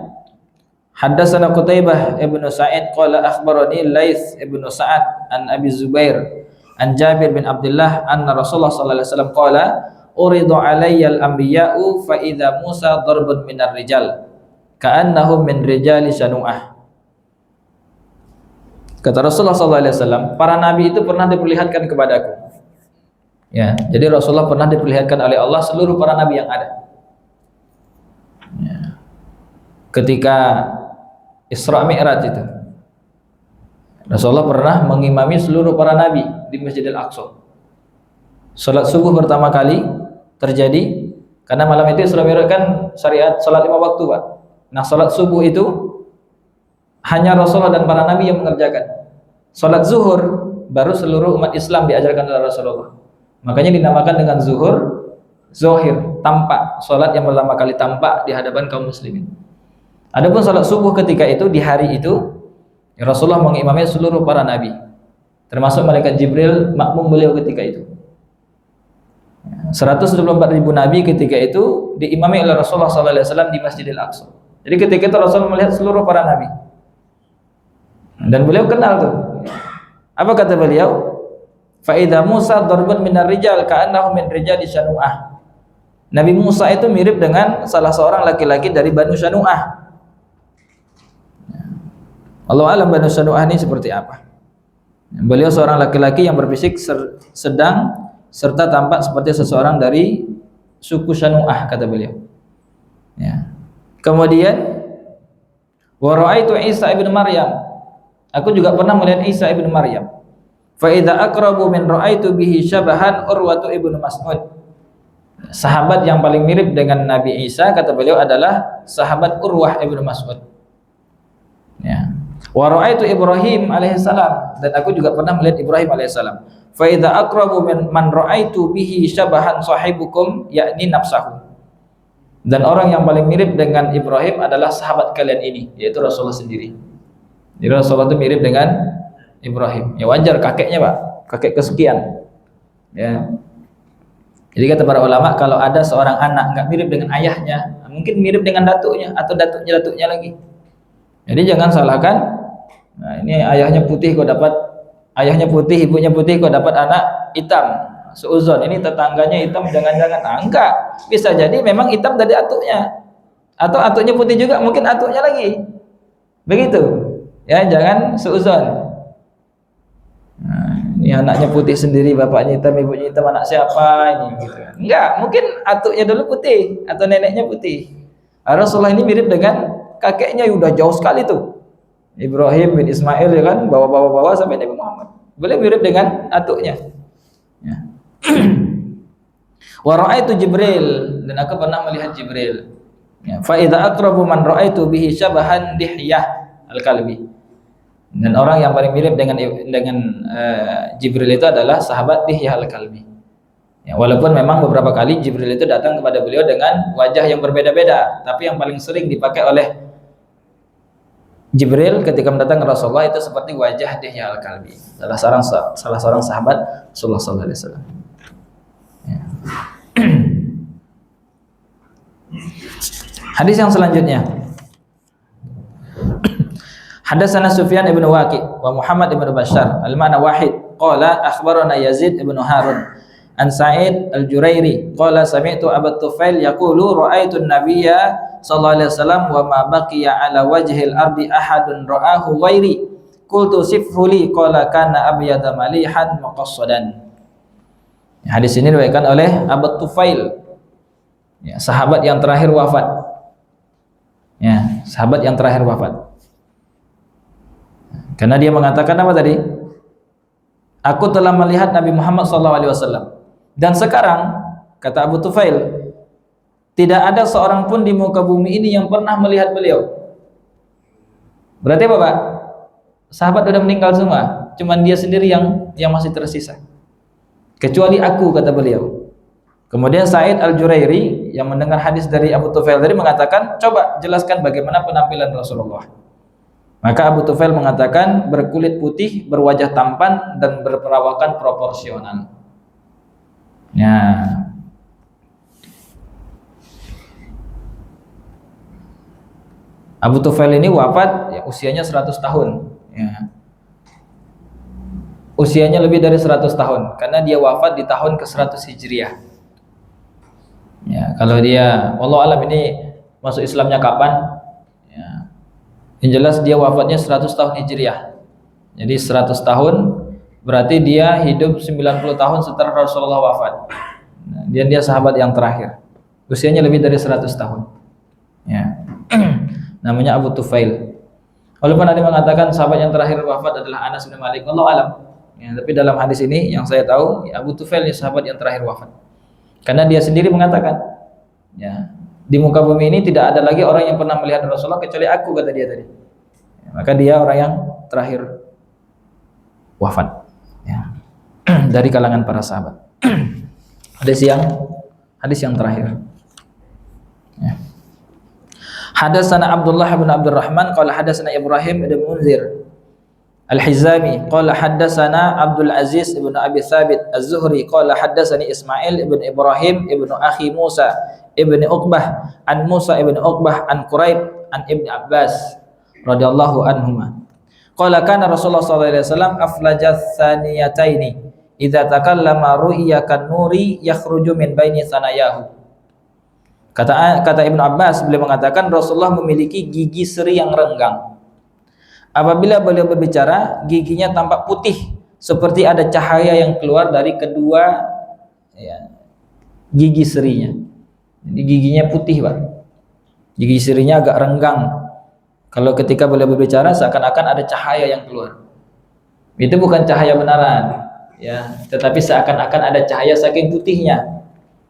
haddatsana Qutaibah ibnu Sa'id qala akhbarani Laits ibnu Sa'ad an Abi Zubair an Jabir bin Abdullah anna Rasulullah sallallahu alaihi wasallam qala uridu alayyal anbiya'u fa idza Musa darbun minar rijal ka'annahu min rijali Shanu'ah. Kata Rasulullah sallallahu alaihi wasallam, para nabi itu pernah diperlihatkan kepadaku. Ya, jadi Rasulullah pernah diperlihatkan oleh Allah seluruh para nabi yang ada. Ya. Ketika Isra Mi'raj itu, Rasulullah pernah mengimami seluruh para nabi di Masjidil Aqsa. Salat subuh pertama kali terjadi karena malam itu Isra Mi'raj kan syariat salat 5 waktu, Pak. Nah, salat subuh itu hanya Rasulullah dan para nabi yang mengerjakan. Salat zuhur baru seluruh umat Islam diajarkan oleh Rasulullah. Makanya dinamakan dengan zuhur zohir, tampak, salat yang pertama kali tampak di hadapan kaum muslimin. Adapun salat subuh ketika itu di hari itu ya Rasulullah mengimami seluruh para nabi, termasuk malaikat Jibril makmum beliau ketika itu. 124.000 nabi ketika itu diimami oleh Rasulullah SAW di Masjidil Aqsa. Jadi ketika itu Rasulullah melihat seluruh para nabi dan beliau kenal tuh. Apa kata beliau? Fa idza Musa darbun minar rijal ka'annahu min rijali Shanu'ah. Nabi Musa itu mirip dengan salah seorang laki-laki dari Banu Shanu'ah. Allah alam Banu Shanu'ah ini seperti apa. Beliau seorang laki-laki yang berfisik sedang serta tampak seperti seseorang dari suku Shanu'ah, kata beliau. Ya. Kemudian wa ra'aitu Isa ibn Maryam. Aku juga pernah melihat Isa ibn Maryam. Fa idza aqrabu min ra'aitu bihi syabahan Urwatu ibnu Mas'ud. Sahabat yang paling mirip dengan Nabi Isa, kata beliau, adalah sahabat Urwah ibnu Mas'ud. Ya. Wa ra'aitu Ibrahim alaihissalam, dan aku juga pernah melihat Ibrahim alaihissalam. Fa idza aqrabu min man ra'aitu bihi syabahan sahibukum, yakni nafsahu. Dan orang yang paling mirip dengan Ibrahim adalah sahabat kalian ini, yaitu Rasulullah sendiri. Jadi Rasulullah itu mirip dengan Ibrahim. Ya wajar, kakeknya, Pak, kakek kesekian. Ya. Jadi kata para ulama, kalau ada seorang anak nggak mirip dengan ayahnya, mungkin mirip dengan datuknya atau datuknya lagi. Jadi jangan salahkan. Nah, ini ayahnya putih kok dapat, ayahnya putih, ibunya putih kok dapat anak hitam. Seuzon, ini tetangganya hitam, jangan-jangan. Nah, enggak. Bisa jadi memang hitam dari atuknya. Atau atuknya putih juga, mungkin atuknya lagi. Begitu. Ya, jangan seuzon. Nah, ini anaknya putih sendiri, bapaknya hitam, ibunya hitam, anak siapa ini gitu. Enggak, mungkin atuknya dulu putih atau neneknya putih. Rasulullah ini mirip dengan kakeknya, udah jauh sekali tuh. Ibrahim bin Ismail, ya kan, bawa sampai Nabi Muhammad. Boleh mirip dengan atuknya. Ya. Wa ra'aitu Jibril, dan aku pernah melihat Jibril. Ya, fa idza aqrabu man ra'aitu bihi syabahan Dihyah al-Kalbi. Dan orang yang paling mirip dengan Jibril itu adalah sahabat Dihyah al-Kalbi. Ya, walaupun memang beberapa kali Jibril itu datang kepada beliau dengan wajah yang berbeda-beda, tapi yang paling sering dipakai oleh Jibril ketika mendatangi Rasulullah itu seperti wajah Dihyah al-Kalbi, salah seorang sahabat Rasulullah sallallahu alaihi wasallam. Ya. Hadis yang selanjutnya, Hadatsana Sufyan ibn Waqi wa Muhammad ibn Bashar al-ma'na wahid qala akhbarana Yazid ibn Harun an Sa'id al-Jurairi qala sami'tu Abu Tufail yaqulu ra'aitu an-nabiyya sallallahu alaihi wasallam wa ma baqiya ala wajhil ardi ahadun ra'ahu ghairi qultu sifhu li qala kana abyada malihan muqassadan. Hadis ini diriwayatkan oleh Abu Tufail, ya, sahabat yang terakhir wafat. Ya, sahabat yang terakhir wafat. Karena dia mengatakan apa tadi? Aku telah melihat Nabi Muhammad SAW. Dan sekarang, kata Abu Tufail, tidak ada seorang pun di muka bumi ini yang pernah melihat beliau. Berarti apa, Pak? Sahabat sudah meninggal semua, cuman dia sendiri yang masih tersisa. Kecuali aku, kata beliau. Kemudian Sa'id al-Jurairi yang mendengar hadis dari Abu Tufail tadi mengatakan, coba jelaskan bagaimana penampilan Rasulullah. Maka Abu Tufail mengatakan berkulit putih, berwajah tampan, dan berperawakan proporsional. Ya. Abu Tufail ini wafat ya, usianya 100 tahun ya. Usianya lebih dari 100 tahun karena dia wafat di tahun ke-100 Hijriah. Ya, kalau dia wallahu alam ini masuk Islamnya kapan? Ya. Yang jelas dia wafatnya 100 tahun Hijriah. Jadi 100 tahun berarti dia hidup 90 tahun setelah Rasulullah wafat. Nah, dia sahabat yang terakhir. Usianya lebih dari 100 tahun. Ya. Namanya Abu Tufail. Walaupun ada yang mengatakan sahabat yang terakhir wafat adalah Anas bin Malik, wallahu alam. Ya, tapi dalam hadis ini yang saya tahu, ya Abu Tufail ini sahabat yang terakhir wafat. Karena dia sendiri mengatakan, ya, di muka bumi ini tidak ada lagi orang yang pernah melihat Rasulullah kecuali aku, kata dia tadi. Ya, maka dia orang yang terakhir wafat. Ya. Dari kalangan para sahabat. Hadis yang terakhir. Ya. Hadatsana Abdullah bin Abdurrahman qala hadatsana Ibrahim bin Munzir Al-Hizami qala hadatsana Abdul Aziz bin Abi Thabit Az-Zuhri qala hadatsani Ismail bin Ibrahim ibnu akhi Musa ibn Uqbah an Musa ibn Uqbah an Quraib an Ibn Abbas radhiyallahu anhuma qala kana Rasulullah sallallahu alaihi wasallam aflajat thaniyataini idza takallama ru'ya kan nuri yakhruju min baini sanayahu. Kata Ibnu Abbas, beliau mengatakan Rasulullah memiliki gigi seri yang renggang. Apabila beliau berbicara, giginya tampak putih seperti ada cahaya yang keluar dari kedua ya, gigi serinya. Jadi giginya putih, Pak. Gigi serinya agak renggang. Kalau ketika beliau berbicara seakan-akan ada cahaya yang keluar. Itu bukan cahaya benaran, ya, tetapi seakan-akan ada cahaya saking putihnya.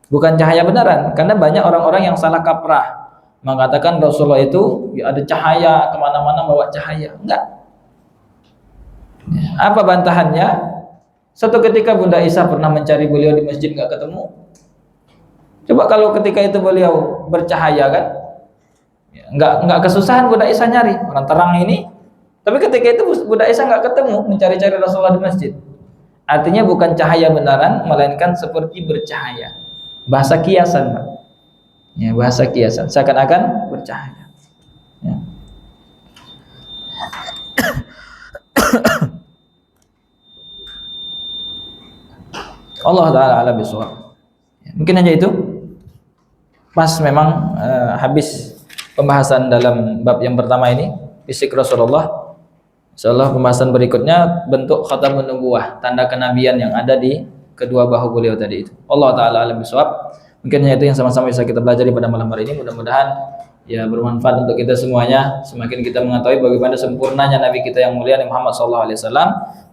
Bukan cahaya benaran, karena banyak orang-orang yang salah kaprah mengatakan Rasulullah itu ya, ada cahaya kemana-mana bawa cahaya. Enggak. Apa bantahannya? Suatu ketika Bunda Aisyah pernah mencari beliau di masjid, enggak ketemu. Coba kalau ketika itu beliau bercahaya kan, ya, enggak kesusahan Bunda Aisyah nyari orang terang ini. Tapi ketika itu Bunda Aisyah enggak ketemu, mencari-cari Rasulullah di masjid. Artinya bukan cahaya benaran, melainkan seperti bercahaya. Bahasa kiasan, Pak. Ya, bahasa kiasan, seakan-akan bercahaya. Ya. Allah Ta'ala ala bisawab. Ya, mungkin hanya itu. Pas memang habis pembahasan dalam bab yang pertama ini, fisik Rasulullah. Insyaallah pembahasan berikutnya bentuk khatamun nubuwah, tanda kenabian yang ada di kedua bahu beliau tadi itu. Allah Ta'ala alam bisawab. Mungkin hanya itu yang sama-sama bisa kita pelajari pada malam hari ini. Mudah-mudahan ya bermanfaat untuk kita semuanya. Semakin kita mengetahui bagaimana sempurnanya Nabi kita yang mulia Muhammad SAW,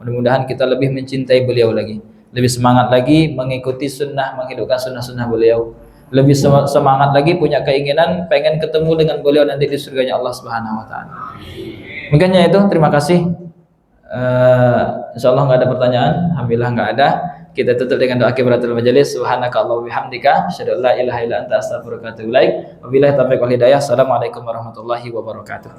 mudah-mudahan kita lebih mencintai beliau lagi, lebih semangat lagi mengikuti sunnah, menghidupkan sunnah-sunnah beliau, lebih semangat lagi punya keinginan pengen ketemu dengan beliau nanti di surganya Allah Subhanahu Wa Taala. Mungkin hanya itu. Terima kasih. Insyaallah nggak ada pertanyaan. Alhamdulillah nggak ada. Kita tutup dengan doa kifaratul majelis. Subhanakallahumma bihamdika asyhadu an la ilaha illa anta astaghfiruka wa atubu ilaik. Wabillahi taufiq wal hidayah. Assalamualaikum warahmatullahi wabarakatuh.